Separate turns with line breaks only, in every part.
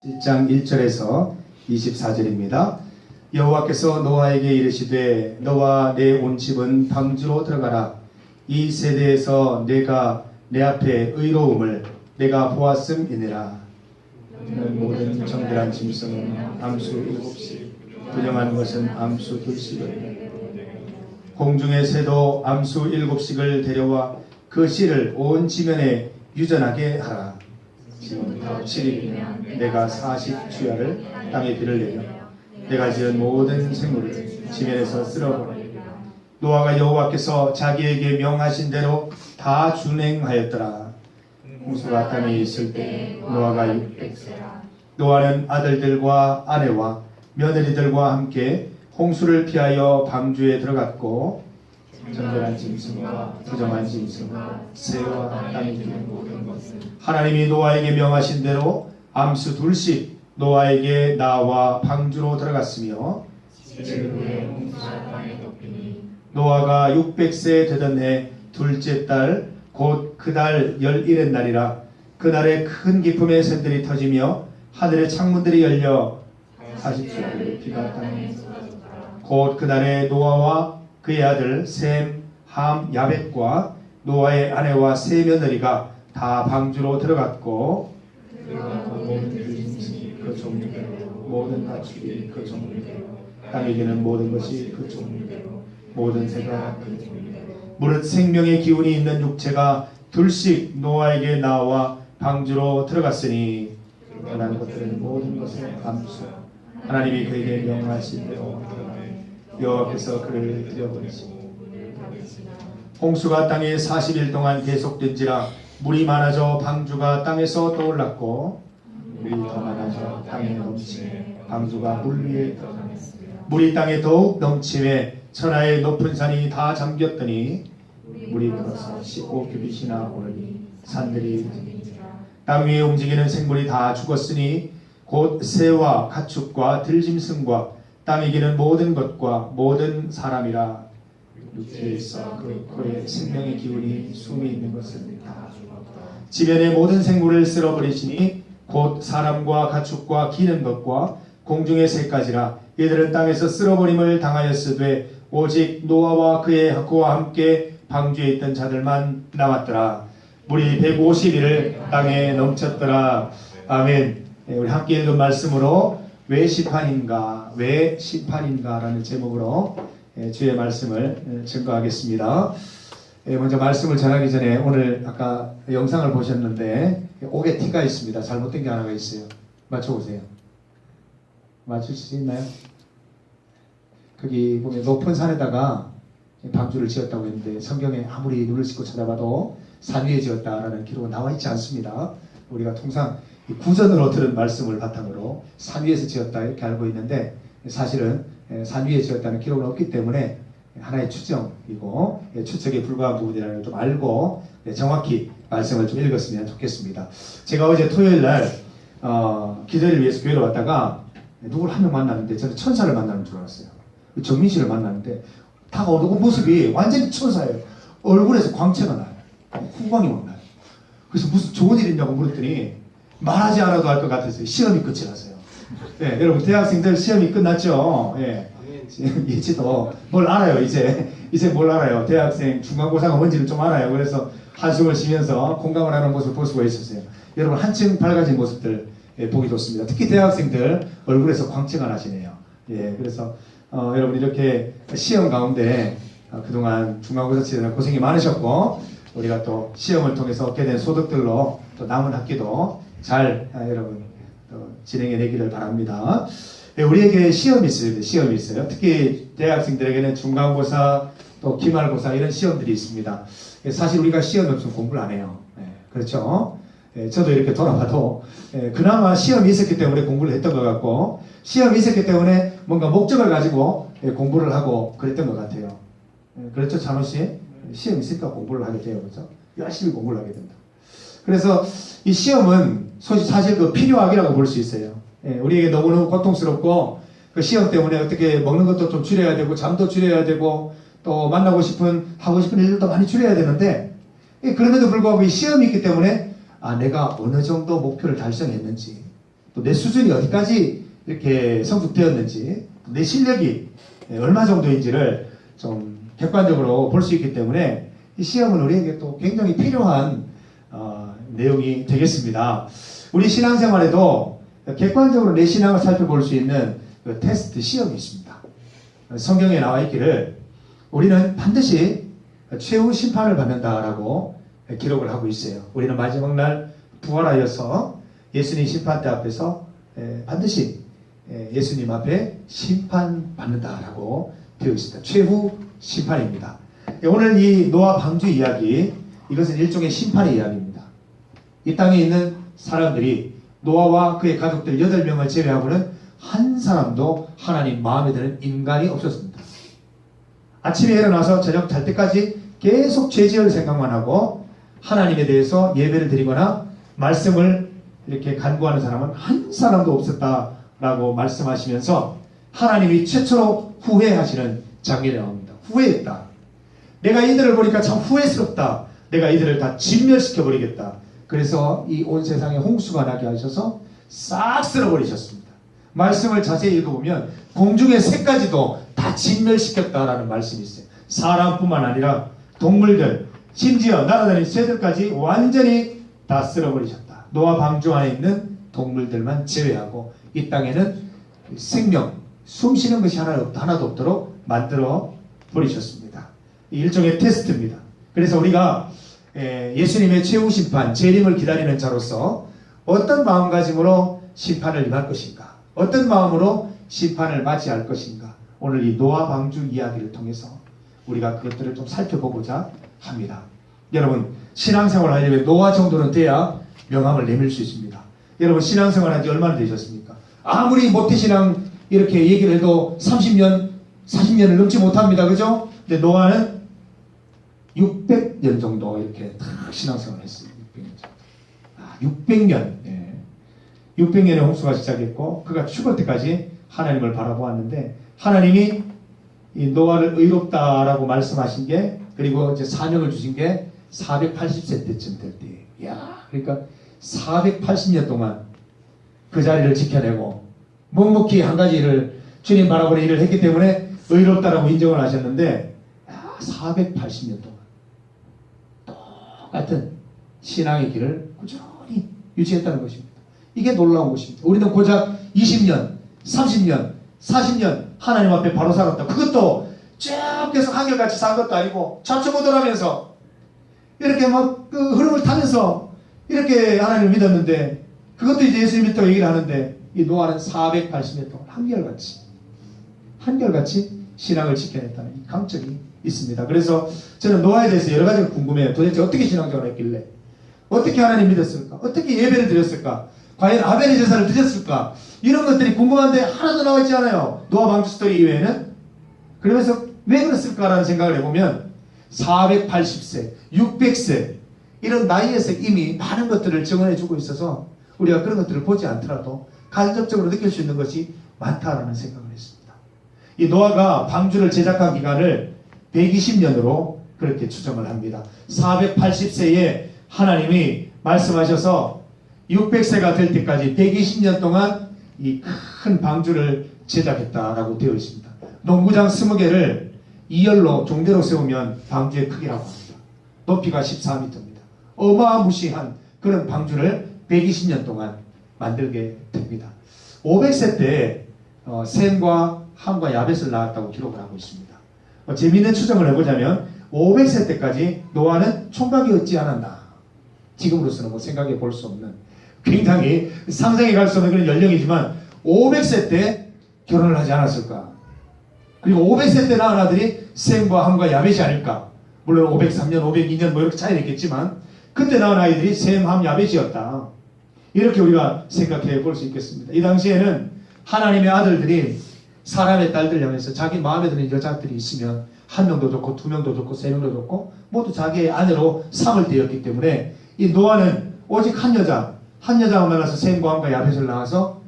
1장 1절에서 24절입니다. 여호와께서 노아에게 이르시되 너와 내 온 집은 방주로 들어가라. 이 세대에서 내가 내 앞에 의로움을 내가 보았음이니라. 너는 모든 정결한 짐승은 암수 7씩 부정한 것은 암수 2씩을 공중의 새도 암수 7씩을 데려와 그 씨를 온 지면에 유전하게 하라. 지금부터 7일이면 내가 40주야를 땅에 비를 내려 내가 지은 모든 생물을 지면에서 쓸어버리리라. 노아가 여호와께서 자기에게 명하신 대로 다 준행하였더라. 홍수가 땅에 있을 때 노아가 600세라. 노아는 아들들과 아내와 며느리들과 함께 홍수를 피하여 방주에 들어갔고 정결한 짐승과 부정한 짐승과 새와 땅에 기는 모든 것은 하나님이 노아에게 명하신 대로 암수 2씩 노아에게 나와 방주로 들어갔으며 노아가 600세 되던 해 둘째 달 곧 그 달 11의 날이라. 그날에 큰 기쁨의 샘들이 터지며 하늘의 창문들이 열려 40주야를 비가 땅에 쏟아졌더라. 곧 그날에 노아와 그의 아들 셈, 함, 야벳과 노아의 아내와 세 며느리가 다 방주로 들어갔고 모든 들짐승이 그 종류대로 모든 가축이 그 종류대로 땅에 기는 모든 것이 그 종류대로 모든 새가 그 종류대로 무릇 생명의 기운이 있는 육체가 둘씩 노아에게 나와 방주로 들어갔으니 그러한 것들은 모든 것의 암수 하나님이 그에게 명하신 대로 여호와께서 그를 들여보내시고 홍수가 땅에 40일 동안 계속된지라. 물이 많아져 방주가 땅에서 떠올랐고 물이 더 많아져 땅에 넘치매 방주가 물 위에 떠다녔으며 물이 땅에 더욱 넘치매 천하의 높은 산이 다 잠겼더니 물이 불어서 15규빗이나 오르니 산들이 땅 위에 움직이는 생물이 다 죽었으니 곧 새와 가축과 들짐승과 땅에 기는 모든 것과 모든 사람이라. 육체에 있어 그 코에 생명의 기운이 숨이 있는 것은 다 죽었다. 지면의 모든 생물을 쓸어버리시니 곧 사람과 가축과 기는 것과 공중의 새까지라. 얘들은 땅에서 쓸어버림을 당하였으되 오직 노아와 그와 함께 방주에 있던 자들만 남았더라. 물이 150일을 땅에 넘쳤더라. 아멘. 우리 함께 읽은 말씀으로 왜 심판인가 라는 제목으로 주의 말씀을 증거하겠습니다. 먼저 말씀을 전하기 전에 오늘 아까 영상을 보셨는데 옥에 티가 있습니다. 잘못된 게 하나가 있어요. 맞춰보세요. 맞출 수 있나요? 거기 보면 높은 산에다가 방주를 지었다고 했는데 성경에 아무리 눈을 씻고 찾아봐도 산 위에 지었다라는 기록은 나와 있지 않습니다. 우리가 통상 구전으로 들은 말씀을 바탕으로 산 위에서 지었다 이렇게 알고 있는데 사실은 산 위에 지었다는 기록은 없기 때문에 하나의 추정이고 추측에 불과한 부분이라는 걸 좀 알고 정확히 말씀을 좀 읽었으면 좋겠습니다. 제가 어제 토요일 날 기도를 위해서 교회로 왔다가 누구를 한 명 만났는데 저는 천사를 만나는 줄 알았어요. 정민 씨를 만났는데 다가오는 모습이 완전히 천사예요. 얼굴에서 광채가 나요. 후광이 막 나요. 그래서 무슨 좋은 일 있냐고 물었더니 말하지 않아도 할 것 같았어요. 시험이 끝이 났어요. 네, 여러분 대학생들 시험이 끝났죠. 예. 예지도 뭘 알아요. 이제 뭘 알아요. 대학생 중간고사가 뭔지를 좀 알아요. 그래서 한숨을 쉬면서 공감을 하는 모습을 볼 수가 있었어요. 여러분 한층 밝아진 모습들 보기 좋습니다. 특히 대학생들 얼굴에서 광채가 나시네요. 예, 그래서 여러분 이렇게 시험 가운데 그동안 중간고사 치느라 고생이 많으셨고 우리가 또 시험을 통해서 얻게 된 소득들로 또 남은 학기도 잘 여러분 진행해 내기를 바랍니다. 우리에게 시험이 있어요. 특히 대학생들에게는 중간고사 또 기말고사 이런 시험들이 있습니다. 사실 우리가 시험이 없으면 공부를 안 해요. 그렇죠? 저도 이렇게 돌아봐도 그나마 시험이 있었기 때문에 공부를 했던 것 같고 시험이 있었기 때문에 뭔가 목적을 가지고 공부를 하고 그랬던 것 같아요. 그렇죠, 찬호씨? 시험이 있으니까 공부를 하게 돼요. 그렇죠? 열심히 공부를 하게 된다. 그래서 이 시험은 사실 그 필요악이라고 볼 수 있어요. 우리에게 너무너무 고통스럽고 그 시험 때문에 어떻게 먹는 것도 좀 줄여야 되고 잠도 줄여야 되고 또 하고 싶은 일들도 많이 줄여야 되는데 그런데도 불구하고 이 시험이 있기 때문에 내가 어느 정도 목표를 달성했는지 또 내 수준이 어디까지 이렇게 성숙되었는지, 내 실력이 얼마 정도인지를 좀 객관적으로 볼 수 있기 때문에 이 시험은 우리에게 또 굉장히 필요한 내용이 되겠습니다. 우리 신앙생활에도 객관적으로 내 신앙을 살펴볼 수 있는 그 테스트 시험이 있습니다. 성경에 나와 있기를 우리는 반드시 최후 심판을 받는다라고 기록을 하고 있어요. 우리는 마지막 날 부활하여서 예수님 심판대 앞에서 반드시 예수님 앞에 심판받는다라고 되어 있습니다. 최후 심판입니다. 오늘 이 노아 방주 이야기, 이것은 일종의 심판의 이야기입니다. 이 땅에 있는 사람들이 노아와 그의 가족들 8명을 제외하고는 한 사람도 하나님 마음에 드는 인간이 없었습니다. 아침에 일어나서 저녁 잘 때까지 계속 죄지을 생각만 하고 하나님에 대해서 예배를 드리거나 말씀을 이렇게 간구하는 사람은 한 사람도 없었다라고 말씀하시면서 하나님이 최초로 후회하시는 장면이 나옵니다. 후회했다. 내가 이들을 보니까 참 후회스럽다. 내가 이들을 다 진멸시켜버리겠다. 그래서 이 온 세상에 홍수가 나게 하셔서 싹 쓸어버리셨습니다. 말씀을 자세히 읽어보면 공중의 새까지도 다 진멸시켰다라는 말씀이 있어요. 사람뿐만 아니라 동물들, 심지어 날아다니는 새들까지 완전히 다 쓸어버리셨다. 노아 방주 안에 있는 동물들만 제외하고 이 땅에는 생명, 숨 쉬는 것이 하나도 없도록 만들어 버리셨습니다. 일종의 테스트입니다. 그래서 우리가 예수님의 최후 심판, 재림을 기다리는 자로서 어떤 마음가짐으로 심판을 임할 것인가, 어떤 마음으로 심판을 맞이할 것인가, 오늘 이 노아 방주 이야기를 통해서 우리가 그것들을 좀 살펴보고자 합니다. 여러분, 신앙생활 하려면 노아 정도는 돼야 명함을 내밀 수 있습니다. 여러분, 신앙생활 한 지 얼마나 되셨습니까? 아무리 모태신앙 이렇게 얘기를 해도 30년, 40년을 넘지 못합니다. 그죠? 근데 노아는 600년 정도 이렇게 딱 신앙생활을 했어요. 600년 정도. 600년. 예. 600년의 홍수가 시작했고, 그가 죽을 때까지 하나님을 바라보았는데, 하나님이 이 노아를 의롭다라고 말씀하신 게, 그리고 이제 사명을 주신 게 480세 때쯤 될 때예요. 이야, 그러니까 480년 동안 그 자리를 지켜내고, 묵묵히 한 가지 일을, 주님 바라보는 일을 했기 때문에 의롭다라고 인정을 하셨는데, 480년 동안 똑같은 신앙의 길을 꾸준히 유지했다는 것입니다. 이게 놀라운 것입니다. 우리는 고작 20년, 30년, 40년 하나님 앞에 바로 살았다. 그것도 쭉 계속 한결같이 산 것도 아니고 좌충우돌하면서 이렇게 막 그 흐름을 타면서 이렇게 하나님을 믿었는데, 그것도 이제 예수 믿다고 얘기를 하는데, 이 노아는 480년 동안 한결같이 신앙을 지켜냈다는 이 강점이 있습니다. 그래서 저는 노아에 대해서 여러 가지가 궁금해요. 도대체 어떻게 신앙생활을 했길래, 어떻게 하나님 믿었을까, 어떻게 예배를 드렸을까, 과연 아벨의 제사를 드렸을까, 이런 것들이 궁금한데 하나도 나와 있지 않아요. 노아 방주 스토리 이외에는. 그러면서 왜 그랬을까라는 생각을 해보면 480세, 600세 이런 나이에서 이미 많은 것들을 증언해주고 있어서 우리가 그런 것들을 보지 않더라도 간접적으로 느낄 수 있는 것이 많다라는 생각을 했습니다. 이 노아가 방주를 제작한 기간을 120년으로 그렇게 추정을 합니다. 480세에 하나님이 말씀하셔서 600세가 될 때까지 120년 동안 이 큰 방주를 제작했다라고 되어 있습니다. 농구장 20개를 2열로 종대로 세우면 방주의 크기라고 합니다. 높이가 14m입니다. 어마무시한 그런 방주를 120년 동안 만들게 됩니다. 500세 때 셈과 함과 야벳을 낳았다고 기록을 하고 있습니다. 재미있는 추정을 해보자면 500세 때까지 노아는 총각이 없지 않았나. 지금으로서는 뭐 생각해 볼 수 없는, 굉장히 상상해 갈 수 없는 그런 연령이지만 500세 때 결혼을 하지 않았을까. 그리고 500세 때 낳은 아들이 셈과 함과 야벳이 아닐까. 물론 503년, 502년 뭐 이렇게 차이는 있겠지만 그때 낳은 아이들이 셈, 함, 야벳이었다. 이렇게 우리가 생각해 볼 수 있겠습니다. 이 당시에는 하나님의 아들들이 사람의 딸들 향해서 자기 마음에 드는 여자들이 있으면 1명도 좋고 2명도 좋고 3명도 좋고 모두 자기의 아내로 삼을 때였기 때문에 이 노아는 오직 한 여자만 만나서 셈과 함과 야벳을 낳아서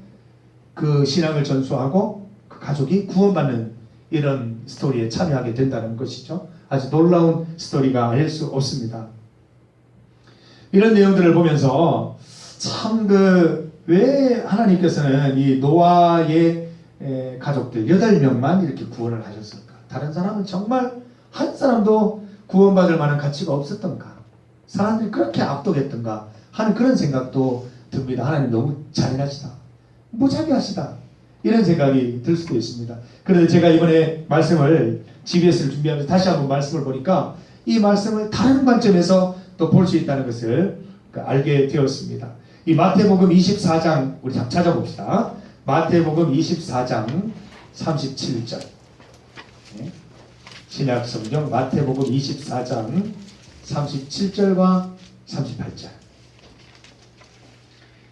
그 신앙을 전수하고 그 가족이 구원받는 이런 스토리에 참여하게 된다는 것이죠. 아주 놀라운 스토리가 아닐 수 없습니다. 이런 내용들을 보면서 참 왜 하나님께서는 이 노아의 가족들 8명만 이렇게 구원을 하셨을까? 다른 사람은 정말 한 사람도 구원받을 만한 가치가 없었던가? 사람들이 그렇게 압독했던가? 하는 그런 생각도 듭니다. 하나님 너무 잔인하시다. 무자비하시다. 이런 생각이 들 수도 있습니다. 그런데 제가 이번에 말씀을 GBS를 준비하면서 다시 한번 말씀을 보니까 이 말씀을 다른 관점에서 또 볼 수 있다는 것을 알게 되었습니다. 이 마태복음 24장 우리 한번 찾아봅시다. 마태복음 24장 37절. 신약 성경 마태복음 24장 37절과 38절.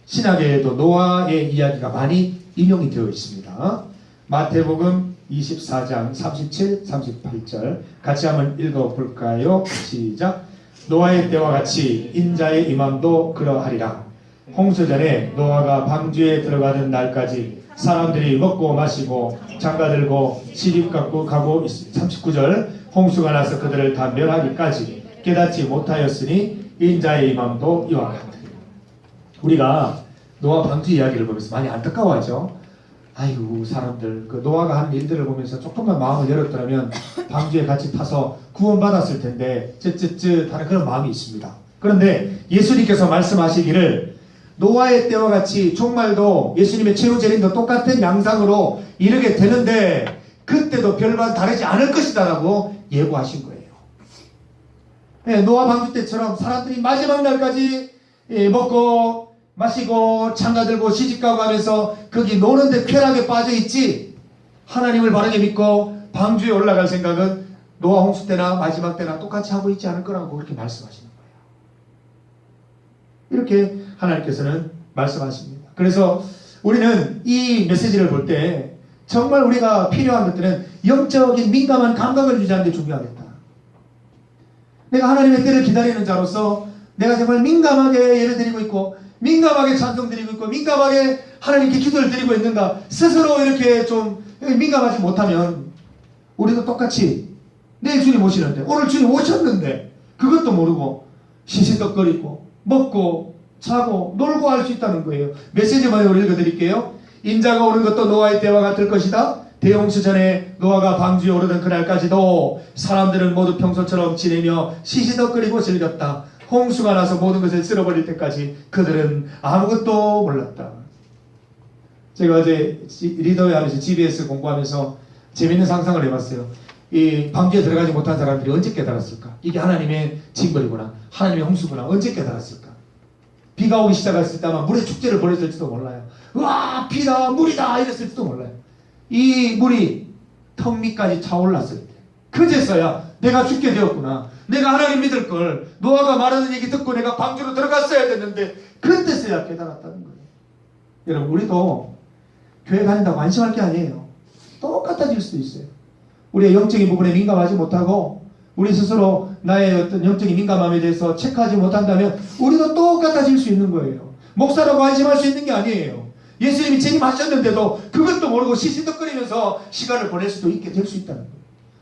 신약에도 노아의 이야기가 많이 인용이 되어 있습니다. 마태복음 24장 37, 38절 같이 한번 읽어볼까요? 시작. 노아의 때와 같이 인자의 임함도 그러하리라. 홍수전에 노아가 방주에 들어가는 날까지 사람들이 먹고 마시고 장가들고 시집 갖고 가고 39절. 홍수가 나서 그들을 다 멸하기까지 깨닫지 못하였으니 인자의 임함도 이와 같으리라. 우리가 노아 방주 이야기를 보면서 많이 안타까워하죠. 아이고 사람들 그 노아가 하는 일들을 보면서 조금만 마음을 열었더라면 방주에 같이 타서 구원받았을 텐데 쯧쯧쯧 하는 그런 마음이 있습니다. 그런데 예수님께서 말씀하시기를 노아의 때와 같이 종말도 예수님의 최후 재림도 똑같은 양상으로 이르게 되는데 그때도 별반 다르지 않을 것이다 라고 예고하신 거예요. 네, 노아 방주 때처럼 사람들이 마지막 날까지 먹고 마시고 장가들고 시집가고 하면서 거기 노는데 쾌락에 빠져있지 하나님을 바르게 믿고 방주에 올라갈 생각은 노아 홍수 때나 마지막 때나 똑같이 하고 있지 않을 거라고 그렇게 말씀하시는 거예요. 이렇게 하나님께서는 말씀하십니다. 그래서 우리는 이 메시지를 볼 때 정말 우리가 필요한 것들은 영적인 민감한 감각을 유지하는 게 중요하겠다. 내가 하나님의 때를 기다리는 자로서 내가 정말 민감하게 예를 드리고 있고 민감하게 찬송 드리고 있고 민감하게 하나님께 기도를 드리고 있는가 스스로 이렇게 좀 민감하지 못하면 우리도 똑같이 내일 주님 오시는데 오늘 주님 오셨는데 그것도 모르고 시시덕거리고 먹고 자고 놀고 할 수 있다는 거예요. 메시지만 읽어드릴게요. 인자가 오는 것도 노아의 때와 같을 것이다. 대홍수 전에 노아가 방주에 오르던 그날까지도 사람들은 모두 평소처럼 지내며 시시덕거리고 즐겼다. 홍수가 나서 모든 것을 쓸어버릴 때까지 그들은 아무것도 몰랐다. 제가 어제 리더회 하면서 GBS 공부하면서 재밌는 상상을 해봤어요. 이 방주에 들어가지 못한 사람들이 언제 깨달았을까? 이게 하나님의 징벌이구나. 하나님의 홍수구나. 언제 깨달았을까? 비가 오기 시작했을 때 아마 물의 축제를 벌였을지도 몰라요. 와 비다 물이다 이랬을지도 몰라요. 이 물이 턱 밑까지 차올랐을 때 그제서야 내가 죽게 되었구나. 내가 하나님 믿을 걸 노아가 말하는 얘기 듣고 내가 방주로 들어갔어야 됐는데 그때서야 깨달았다는 거예요. 여러분 우리도 교회 다닌다고 안심할 게 아니에요. 똑같아질 수도 있어요. 우리의 영적인 부분에 민감하지 못하고 우리 스스로 나의 어떤 영적인 민감함에 대해서 체크하지 못한다면 우리도 똑같아질 수 있는 거예요. 목사라고 안심할 수 있는 게 아니에요. 예수님이 재림하셨는데도 그것도 모르고 시시덕거리면서 시간을 보낼 수도 있게 될 수 있다는 거예요.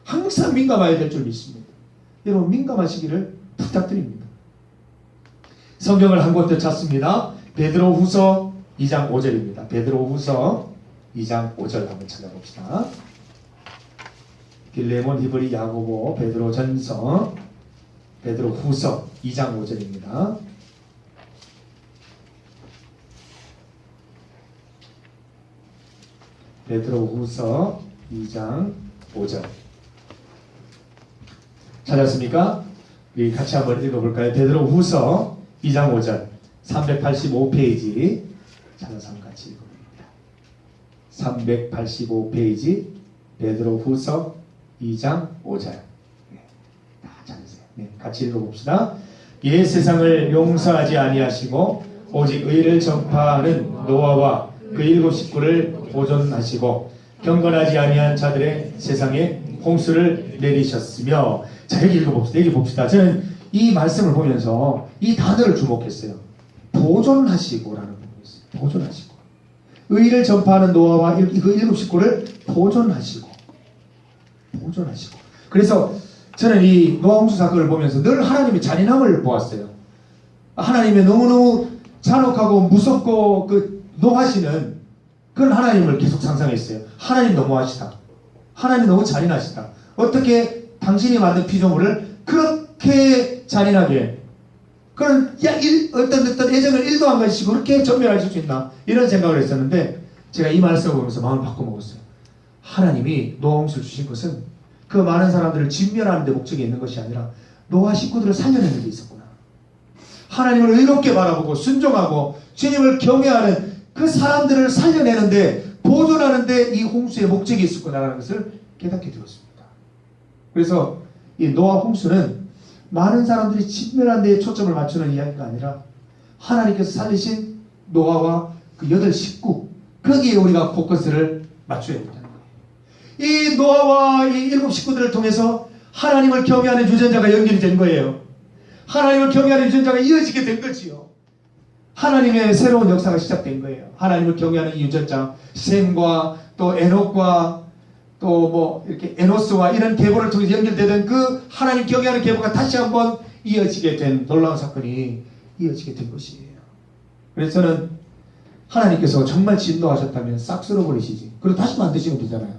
항상 민감해야 될 줄 믿습니다. 여러분 민감하시기를 부탁드립니다. 성경을 한 곳 더 찾습니다. 베드로후서 2장 5절입니다. 베드로후서 2장 5절 한번 찾아봅시다. 빌레몬, 히브리, 야고보, 베드로 전서, 베드로 후서 2장 5절입니다. 베드로 후서 2장 5절. 찾았습니까? 우리 같이 한번 읽어볼까요? 베드로 후서 2장 5절 385페이지 찾아서 같이 읽어봅니다. 385페이지 베드로 후서 2장 5절. 다 찾으세요. 같이 읽어봅시다. 옛 세상을 용서하지 아니하시고 오직 의를 전파하는 노아와 그 7 식구를 보존하시고 경건하지 아니한 자들의 세상에 홍수를 내리셨으며. 자 여기 읽어봅시다. 여기 봅시다. 저는 이 말씀을 보면서 이 단어를 주목했어요. 보존하시고라는 부분이 있어요. 보존하시고 의를 전파하는 노아와 그 7 식구를 보존하시고. 그래서 저는 이 노아 홍수 사건을 보면서 늘 하나님의 잔인함을 보았어요. 하나님의 너무너무 잔혹하고 무섭고 그 노아 씨는 그런 하나님을 계속 상상했어요. 하나님 너무하시다. 하나님 너무 잔인하시다. 어떻게 당신이 만든 피조물을 그렇게 잔인하게 그런 어떤 애정을 1도 안 가지시고 그렇게 전멸하실 수 있나 이런 생각을 했었는데 제가 이 말씀을 보면서 마음을 바꿔먹었어요. 하나님이 노아 홍수를 주신 것은 그 많은 사람들을 진멸하는 데 목적이 있는 것이 아니라 노아 식구들을 살려내는 데 있었구나. 하나님을 의롭게 바라보고 순종하고 주님을 경외하는 그 사람들을 살려내는데 보존하는데 이 홍수의 목적이 있었구나라는 것을 깨닫게 되었습니다. 그래서 이 노아 홍수는 많은 사람들이 진멸하는 데에 초점을 맞추는 이야기가 아니라 하나님께서 살리신 노아와 그 8 식구 거기에 우리가 포커스를 맞춰야 된다는 거예요. 이 노아와 이 7 식구들을 통해서 하나님을 경외하는 유전자가 연결이 된 거예요. 하나님을 경외하는 유전자가 이어지게 된 거지요. 하나님의 새로운 역사가 시작된 거예요. 하나님을 경외하는 이 유전자, 셈과 또 에녹과 또 뭐 이렇게 에노스와 이런 계보를 통해서 연결되던 그 하나님 경외하는 계보가 다시 한번 이어지게 된 놀라운 사건이 이어지게 된 것이에요. 그래서 저는 하나님께서 정말 진노하셨다면 싹 쓸어버리시지. 그리고 다시 만드시면 되잖아요.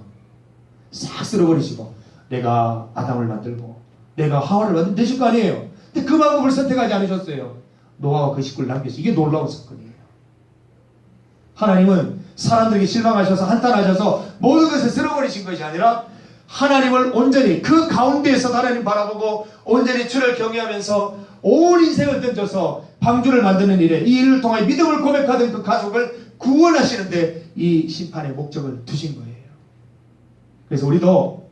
싹 쓸어버리시고 내가 아담을 만들고 내가 하와를 만들면 되실 거 아니에요. 근데 그 방법을 선택하지 않으셨어요. 노아와 그 식구를 남기시. 이게 놀라운 사건이에요. 하나님은 사람들에게 실망하셔서 한탄하셔서 모든 것을 쓸어버리신 것이 아니라 하나님을 온전히 그 가운데에서 하나님 바라보고 온전히 주를 경외하면서 온 인생을 던져서 방주를 만드는 일에 이 일을 통해 믿음을 고백하던 그 가족을 구원하시는데 이 심판의 목적을 두신 거예요. 그래서 우리도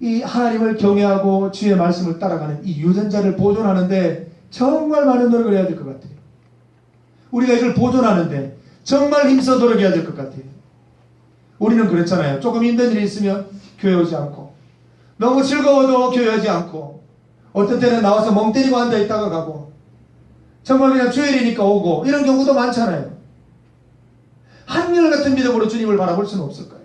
이 하나님을 경외하고 주의 말씀을 따라가는 이 유전자를 보존하는데 정말 많은 노력을 해야 될 것 같아요. 우리가 이걸 보존하는데 정말 힘써 노력해야 될 것 같아요. 우리는 그렇잖아요. 조금 힘든 일이 있으면 교회 오지 않고 너무 즐거워도 교회 오지 않고 어떤 때는 나와서 멍 때리고 앉아있다가 가고 정말 그냥 주일이니까 오고 이런 경우도 많잖아요. 한결같은 믿음으로 주님을 바라볼 수는 없을까요?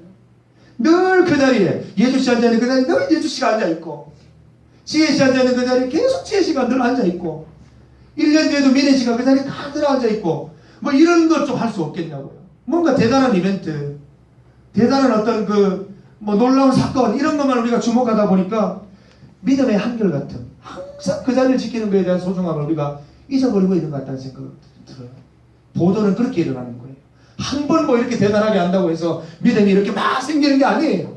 늘 그 자리에 예주씨 앉아있는 그 자리에 늘 예주씨가 앉아있고 지혜씨 앉아있는 그 자리에 계속 지혜씨가 늘 앉아있고 1년 뒤에도 미래씨가 그 자리에 늘 앉아있고 뭐 이런 것 좀 할 수 없겠냐고요. 뭔가 대단한 이벤트 대단한 어떤 그 뭐 놀라운 사건 이런 것만 우리가 주목하다 보니까 믿음의 한결같음 항상 그 자리를 지키는 것에 대한 소중함을 우리가 잊어버리고 있는 것 같다는 생각이 들어요. 보도는 그렇게 일어나는 거예요. 한 번 뭐 이렇게 대단하게 한다고 해서 믿음이 이렇게 막 생기는 게 아니에요.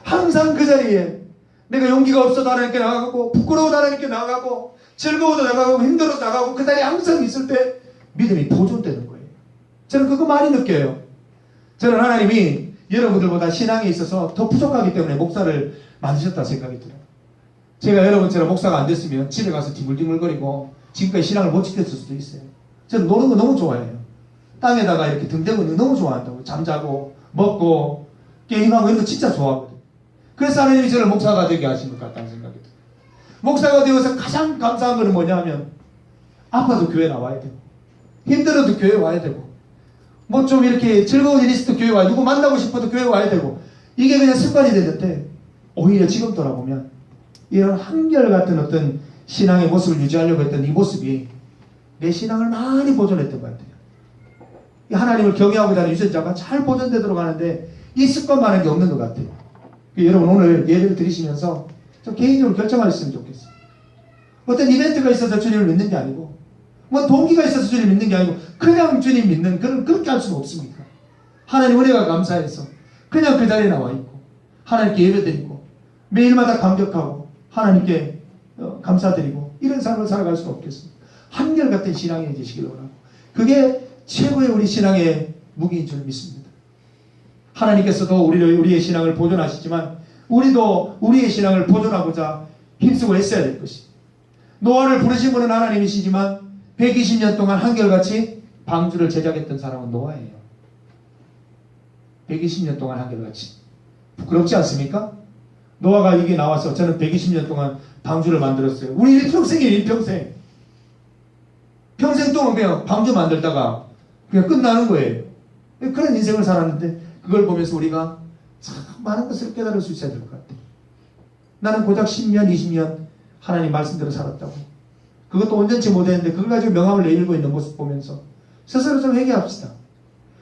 항상 그 자리에 내가 용기가 없어도 하나님께 나가고 부끄러워도 하나님께 나가고 즐거워도 나가고 힘들어도 나가고 그 자리에 항상 있을 때 믿음이 보존되는 거예요. 저는 그거 많이 느껴요. 저는 하나님이 여러분들보다 신앙에 있어서 더 부족하기 때문에 목사를 만드셨다 생각이 들어요. 제가 여러분처럼 목사가 안 됐으면 집에 가서 뒹굴뒹굴거리고 지금까지 신앙을 못 지켰을 수도 있어요. 저는 노는 거 너무 좋아해요. 땅에다가 이렇게 등 대고 있는 거 너무 좋아한다고. 잠자고 먹고 게임하고 이런 거 진짜 좋아하거든요. 그래서 하나님이 저를 목사가 되게 하신 것 같다는 생각이 들어요. 목사가 되어서 가장 감사한 것은 뭐냐면 아파도 교회 나와야 되고 힘들어도 교회 와야 되고 뭐 좀 이렇게 즐거운 일이 있어도 교회 와야 되고 누구 만나고 싶어도 교회 와야 되고 이게 그냥 습관이 됐는데 오히려 지금 돌아보면 이런 한결같은 어떤 신앙의 모습을 유지하려고 했던 이 모습이 내 신앙을 많이 보존했던 것 같아요. 이 하나님을 경외하고자 하는 유전자가 잘 보존되도록 하는데 이 습관만한 게 없는 것 같아요. 여러분 오늘 예배를 드리시면서 좀 개인적으로 결정하셨으면 좋겠어요. 어떤 이벤트가 있어서 주님을 믿는 게 아니고 뭐 동기가 있어서 주님 믿는 게 아니고 그냥 주님 믿는 그렇게 할 수는 없습니다. 하나님 은혜가 감사해서 그냥 그 자리에 나와 있고 하나님께 예배드리고 매일마다 감격하고 하나님께 감사드리고 이런 삶을 살아갈 수는 없겠습니다. 한결같은 신앙이 되시길 원하고 그게 최고의 우리 신앙의 무기인 줄 믿습니다. 하나님께서도 우리의 신앙을 보존하시지만 우리도 우리의 신앙을 보존하고자 힘쓰고 했어야 될 것입니다. 노아를 부르신 분은 하나님이시지만 120년 동안 한결같이 방주를 제작했던 사람은 노아예요. 120년 동안 한결같이. 부끄럽지 않습니까? 노아가 이게 나와서 저는 120년 동안 방주를 만들었어요. 우리 일평생이에요. 일평생. 평생 동안 그냥 방주 만들다가 그냥 끝나는 거예요. 그런 인생을 살았는데 그걸 보면서 우리가 참 많은 것을 깨달을 수 있어야 될 것 같아요. 나는 고작 10년, 20년 하나님 말씀대로 살았다고. 그것도 온전치 못했는데 그걸 가지고 명함을 내밀고 있는 모습 보면서 스스로 좀 회개합시다.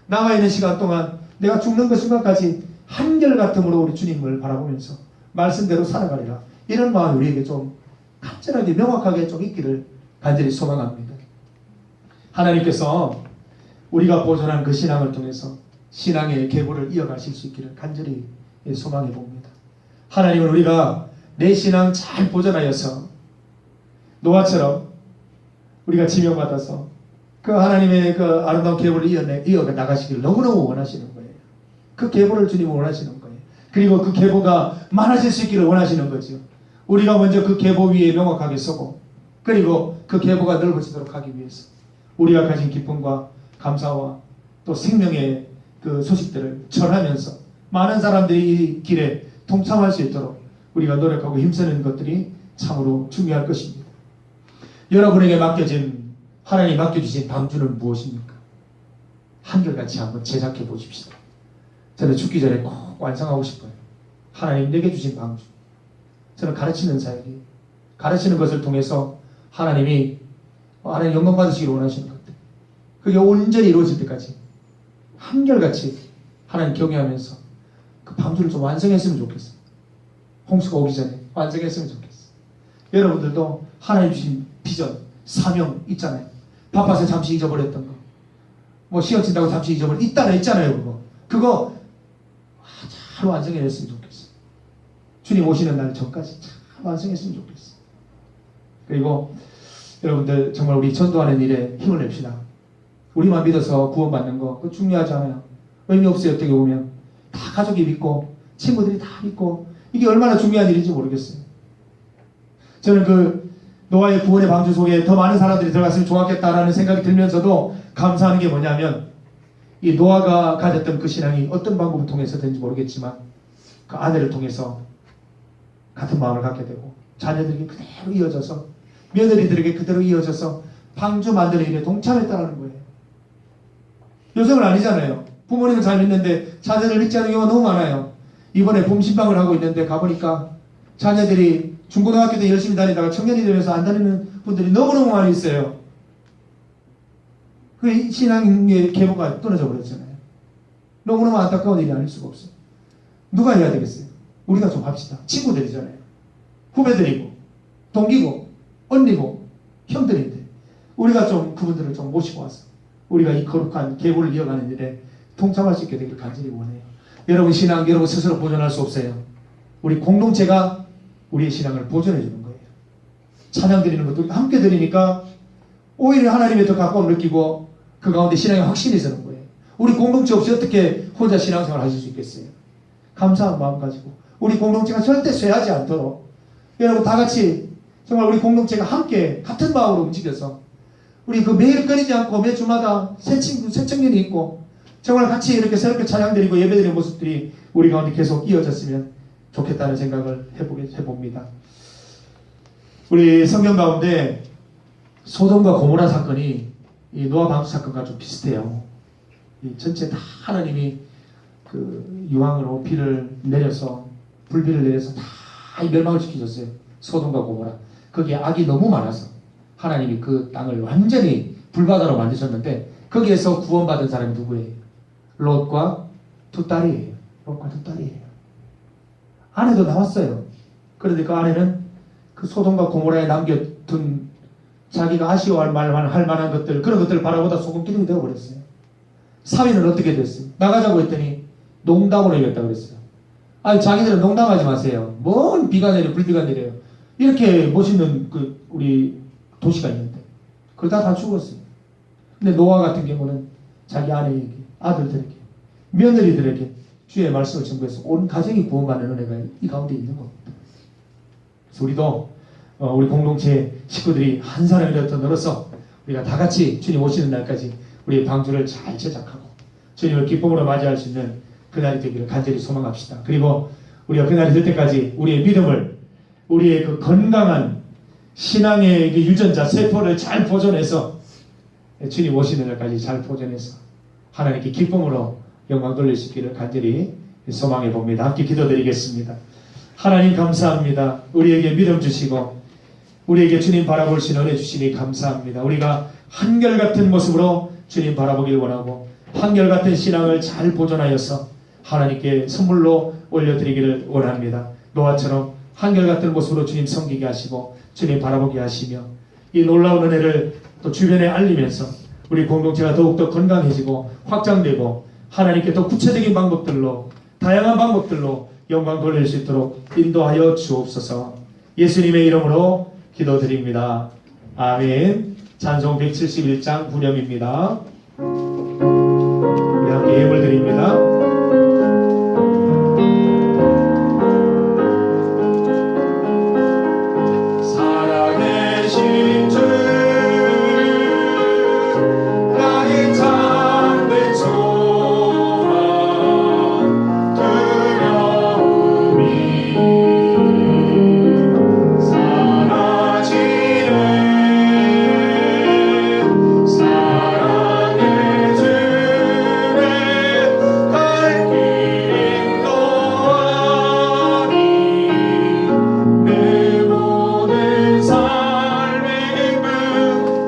남아있는 시간 동안 내가 죽는 그 순간까지 한결같음으로 우리 주님을 바라보면서 말씀대로 살아가리라. 이런 마음이 우리에게 좀 간절하게 명확하게 좀 있기를 간절히 소망합니다. 하나님께서 우리가 보존한 그 신앙을 통해서 신앙의 계보를 이어가실 수 있기를 간절히 소망해 봅니다. 하나님은 우리가 내 신앙 잘 보존하여서 노아처럼 우리가 지명받아서 그 하나님의 그 아름다운 계보를 이어가 나가시기를 너무너무 원하시는 거예요. 그 계보를 주님은 원하시는 거예요. 그리고 그 계보가 많아질 수 있기를 원하시는 거죠. 우리가 먼저 그 계보 위에 명확하게 서고 그리고 그 계보가 넓어지도록 하기 위해서 우리가 가진 기쁨과 감사와 또 생명의 그 소식들을 전하면서 많은 사람들이 이 길에 동참할 수 있도록 우리가 노력하고 힘쓰는 것들이 참으로 중요할 것입니다. 여러분에게 맡겨진 하나님 맡겨주신 방주는 무엇입니까? 한결같이 한번 제작해 보십시다. 저는 죽기 전에 꼭 완성하고 싶어요. 하나님 내게 주신 방주. 저는 가르치는 사역이 가르치는 것을 통해서 하나님 영광 받으시기를 원하시는 것들. 그게 온전히 이루어질 때까지 한결같이 하나님 경외하면서 그 방주를 좀 완성했으면 좋겠어요. 홍수가 오기 전에 완성했으면 좋겠어요. 여러분들도 하나님 주신 비전, 사명 있잖아요. 바빠서 잠시 잊어버렸던 거. 뭐 시험 친다고 잠시 있잖아요. 그거 잘 완성해냈으면 좋겠어요. 주님 오시는 날 전까지 잘 완성했으면 좋겠어요. 그리고 여러분들 정말 우리 전도하는 일에 힘을 냅시다. 우리만 믿어서 구원받는 거 그거 중요하지 않아요. 의미 없어요. 어떻게 보면 다 가족이 믿고 친구들이 다 믿고 이게 얼마나 중요한 일인지 모르겠어요. 저는 그 노아의 구원의 방주 속에 더 많은 사람들이 들어갔으면 좋았겠다라는 생각이 들면서도 감사하는 게 뭐냐면 이 노아가 가졌던 그 신앙이 어떤 방법을 통해서든지 모르겠지만 그 아내를 통해서 같은 마음을 갖게 되고 자녀들에게 그대로 이어져서 며느리들에게 그대로 이어져서 방주 만드는 일에 동참했다는 거예요. 요즘은 아니잖아요. 부모님은 잘 믿는데 자녀들 믿지 않는 경우가 너무 많아요. 이번에 봄신방을 하고 있는데 가보니까 자녀들이 중고등학교 때 열심히 다니다가 청년이 되면서 안 다니는 분들이 너무너무 많이 있어요. 그 신앙의 계보가 끊어져 버렸잖아요. 너무너무 안타까운 일이 아닐 수가 없어요. 누가 해야 되겠어요? 우리가 좀 합시다. 친구들이잖아요. 후배들이고 동기고 언니고 형들인데 우리가 좀 그분들을 좀 모시고 와서 우리가 이 거룩한 계보를 이어가는 일에 동참할 수 있게 되기를 간절히 원해요. 여러분 신앙 여러분 스스로 보존할 수 없어요. 우리 공동체가 우리의 신앙을 보존해 주는 거예요. 찬양 드리는 것도 함께 드리니까 오히려 하나님에 더 가까움 느끼고 그 가운데 신앙의 확신이 서는 거예요. 우리 공동체 없이 어떻게 혼자 신앙생활 하실 수 있겠어요? 감사한 마음 가지고 우리 공동체가 절대 쇠하지 않도록 여러분 다 같이 정말 우리 공동체가 함께 같은 마음으로 움직여서 우리 그 매일 끊이지 않고 매주마다 새 친구, 새 청년이 있고 정말 같이 이렇게 새롭게 찬양드리고 예배드리는 모습들이 우리 가운데 계속 이어졌으면 좋겠다는 생각을 해봅니다. 우리 성경 가운데 소돔과 고모라 사건이 이 노아 방주 사건과 좀 비슷해요. 이 전체 다 하나님이 그 유황으로 비를 내려서 불비를 내려서 다 멸망을 시키셨어요. 소돔과 고모라. 거기에 악이 너무 많아서 하나님이 그 땅을 완전히 불바다로 만드셨는데 거기에서 구원받은 사람이 누구예요? 롯과 두 딸이에요. 롯과 두 딸이에요. 아내도 나왔어요. 그런데 그 아내는 그 소돔과 고모라에 남겨둔 자기가 아쉬워할 만한 것들 그런 것들을 바라보다 소금기름이 되어버렸어요. 사위는 어떻게 됐어요? 나가자고 했더니 농담으로 얘기했다고 그랬어요. 아니 자기들은 농담하지 마세요. 뭔 비가 내려 불비가 내려요. 이렇게 멋있는 그 우리 도시가 있는데 그러다 다 죽었어요. 근데 노아 같은 경우는 자기 아내에게 아들들에게 며느리들에게 주의 말씀을 전부해서 온 가정이 구원받는 은혜가 이 가운데 있는 겁니다. 그래서 우리도 우리 공동체 식구들이 한 사람이라도 더 늘어서 우리가 다 같이 주님 오시는 날까지 우리의 방주를 잘 제작하고 주님을 기쁨으로 맞이할 수 있는 그날이 되기를 간절히 소망합시다. 그리고 우리가 그날이 될 때까지 우리의 믿음을 우리의 그 건강한 신앙의 그 유전자 세포를 잘 보존해서 주님 오시는 날까지 잘 보존해서 하나님께 기쁨으로 영광 돌릴 수 있기를 간절히 소망해 봅니다. 함께 기도드리겠습니다. 하나님 감사합니다. 우리에게 믿음 주시고 우리에게 주님 바라볼 수 있는 은혜 주시니 감사합니다. 우리가 한결같은 모습으로 주님 바라보길 원하고 한결같은 신앙을 잘 보존하여서 하나님께 선물로 올려드리기를 원합니다. 노아처럼 한결같은 모습으로 주님 섬기게 하시고 주님 바라보게 하시며 이 놀라운 은혜를 또 주변에 알리면서 우리 공동체가 더욱더 건강해지고 확장되고 하나님께 더 구체적인 방법들로 다양한 방법들로 영광 돌릴 수 있도록 인도하여 주옵소서. 예수님의 이름으로 기도드립니다. 아멘. 찬송 171장 후렴입니다. 우리 함께 예물 드립니다. 살아계신 주 나의 참된 소망 두려움이 사라지네. 사랑의 주의 갈 길 인도하니 내 모든 삶의 기쁨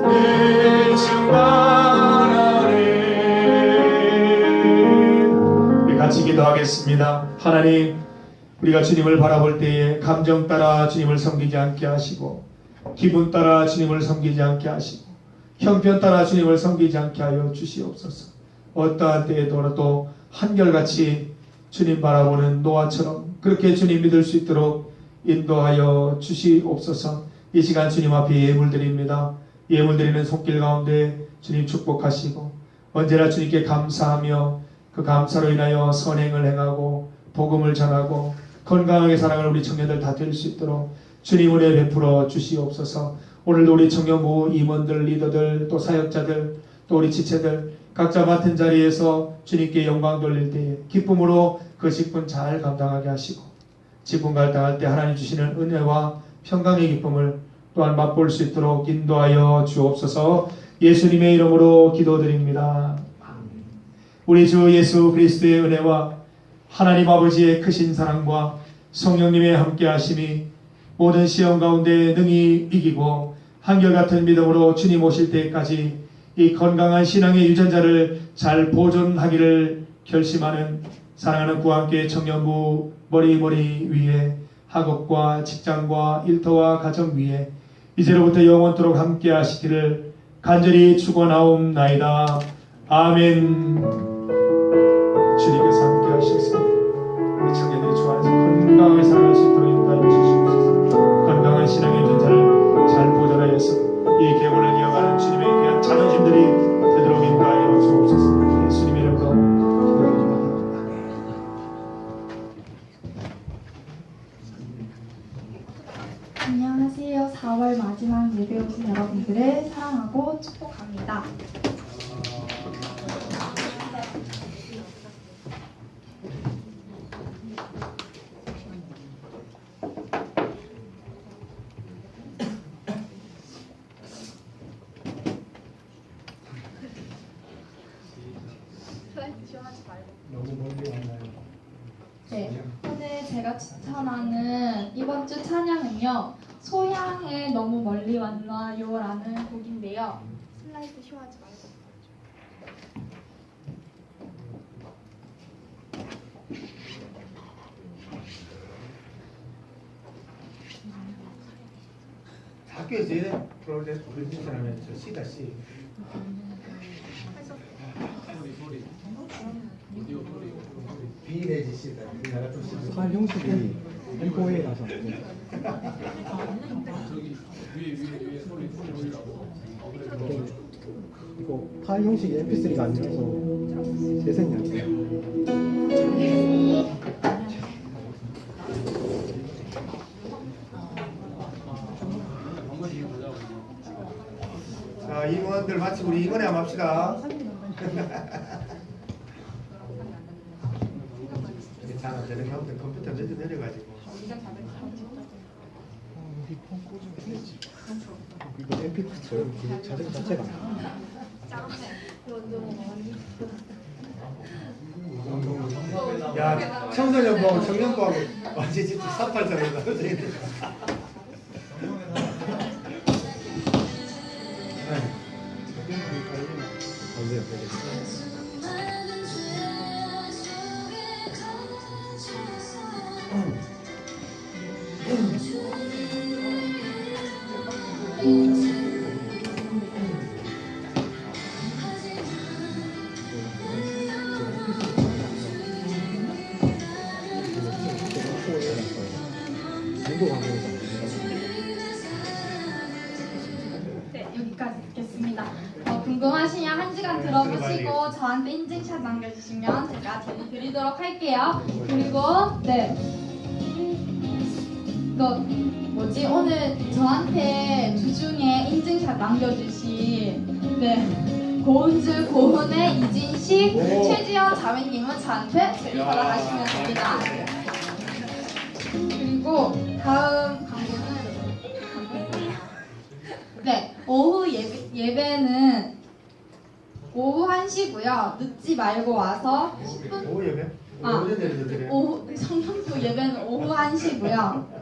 늘 충만하네. 우리 같이 기도하겠습니다. 하나님, 우리가 주님을 바라볼 때에 감정 따라 주님을 섬기지 않게 하시고 기분 따라 주님을 섬기지 않게 하시고 형편 따라 주님을 섬기지 않게 하여 주시옵소서. 어떠한 때에도 한결같이 주님 바라보는 노아처럼 그렇게 주님 믿을 수 있도록 인도하여 주시옵소서. 이 시간 주님 앞에 예물 드립니다. 예물 드리는 손길 가운데 주님 축복하시고 언제나 주님께 감사하며 그 감사로 인하여 선행을 행하고 복음을 전하고 건강하게 살아가는 우리 청년들 다 될 수 있도록 주님 은혜 베풀어 주시옵소서. 오늘도 우리 청년부 임원들, 리더들, 또 사역자들, 또 우리 지체들 각자 맡은 자리에서 주님께 영광 돌릴 때에 기쁨으로 그 직분 잘 감당하게 하시고 직분 갈등할 때 하나님 주시는 은혜와 평강의 기쁨을 또한 맛볼 수 있도록 인도하여 주옵소서. 예수님의 이름으로 기도드립니다. 우리 주 예수 그리스도의 은혜와 하나님 아버지의 크신 사랑과 성령님의 함께하심이 모든 시험 가운데 능히 이기고 한결같은 믿음으로 주님 오실 때까지 이 건강한 신앙의 유전자를 잘 보존하기를 결심하는 사랑하는 구함교회 청년부 머리 위에 학업과 직장과 일터와 가정 위에 이제로부터 영원토록 함께 하시기를 간절히 축원하옵나이다. 아멘. 주님께서 함께 하셔서 우리 청년들이 좋아해서 건강하게 살아갈 수 있도록 인도하여 주시옵소서. 건강한 신앙의 유전자를 잘 보존하여서 이 계보를 이어가는 주님의 귀한 자녀심들이 되도록 인도하여 주옵소서. 예수님의 이름으로 기도드립니다.
안녕하세요. 4월 마지막 예배 오신 여러분들을 사랑하고 축복합니다. 네, 오늘 제가 추천하는 이번 주 찬양은요, 소양에 너무 멀리 왔나요? 라는 곡인데요. 슬라이드 쇼하지 말고.
학교에서 이런 프로젝트 하면 저 C다 C. B 내지 C다. 우리나라 좀 C.
파일 형식이 엠포에라서 이거 파일 형식이 mp3가 아니라서 재생이 안 돼요.
자, 임원들 마치고 우리 임원회 한번 합시다. 괜찮아, 저런 가운데 컴퓨터 몇대 내려가지고.
이거 mp3 그 자생 자체가
야, 청소년부하고 청년부하고 완전 진짜 삽발자리다.
안 돼요.
인증샷 남겨주시면 제가 드리도록 할게요. 그리고 네. 이거 뭐지? 오늘 저한테 주중에 인증샷 남겨주신 네 고은주, 고은의, 이진식, 최지연 자매님은 저한테 드리도록 하시면 됩니다. 그리고 다음 광고는 네 오후 예배는 오후 1시고요. 늦지 말고 와서 10분
오후 예배?
아,
오후 예배
오후 성경부 예배는 오후 1시고요.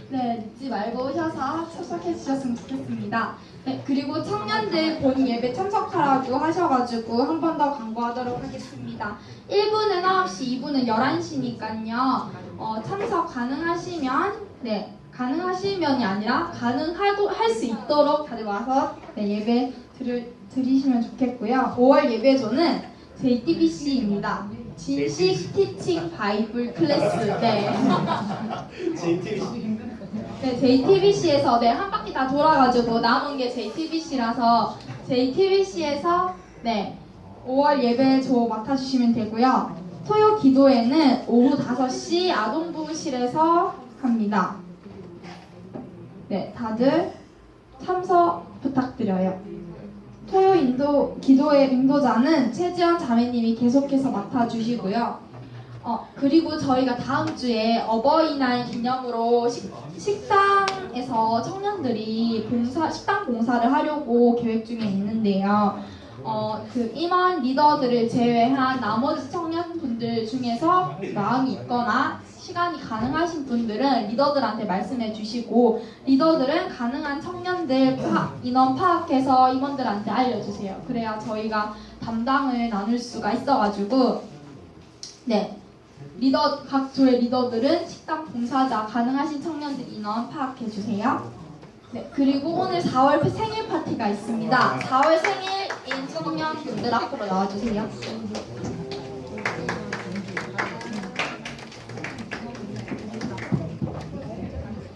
네, 늦지 말고 오셔서 참석해 주셨으면 좋겠습니다. 네, 그리고 청년들 본 예배 참석하라고 하셔가지고 한 번 더 광고하도록 하겠습니다. 1부는 9시, 2부는 11시니까요. 참석 가능하시면, 네, 가능하시면이 아니라 할 수 있도록 다들 와서 네, 예배 드리시면 좋겠고요. 5월 예배조는 JTBC입니다. 진식 티칭 바이블 클래스. 네. 네, JTBC에서 네, 한 바퀴 다 돌아가지고 남은 게 JTBC라서 JTBC에서 네, 5월 예배조 맡아주시면 되고요. 토요 기도회는 오후 5시 아동부실에서 합니다. 네, 다들 참석 부탁드려요. 토요 기도회 인도자는 최지연 자매님이 계속해서 맡아주시고요. 그리고 저희가 다음 주에 어버이날 기념으로 식당에서 청년들이 식당 봉사를 하려고 계획 중에 있는데요. 그 임원 리더들을 제외한 나머지 청년분들 중에서 마음이 있거나 시간이 가능하신 분들은 리더들한테 말씀해 주시고 리더들은 가능한 청년들 인원 파악해서 임원들한테 알려주세요. 그래야 저희가 담당을 나눌 수가 있어가지고 네. 각 조의 리더들은 식당 봉사자 가능하신 청년들 인원 파악해 주세요. 네, 그리고 오늘 4월 생일 파티가 있습니다. 4월 생일인 청년분들 앞으로 나와주세요.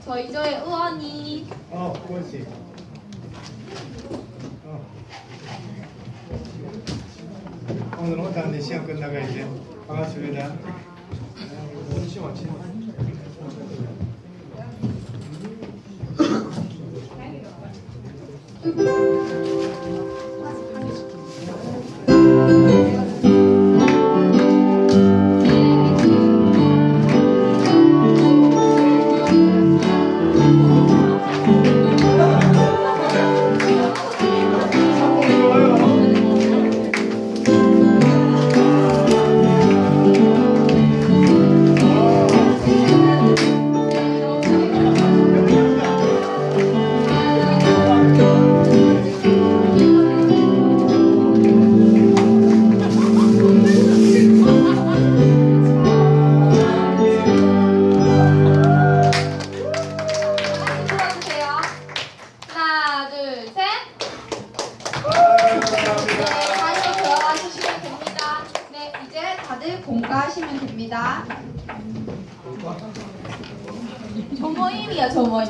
저희 조의 의원이
고은씨. 오늘 혼자 하는데 시간 끝나가 이제 반갑습니다.
공가하시면 됩니다. 저 모임이야, 저 모임.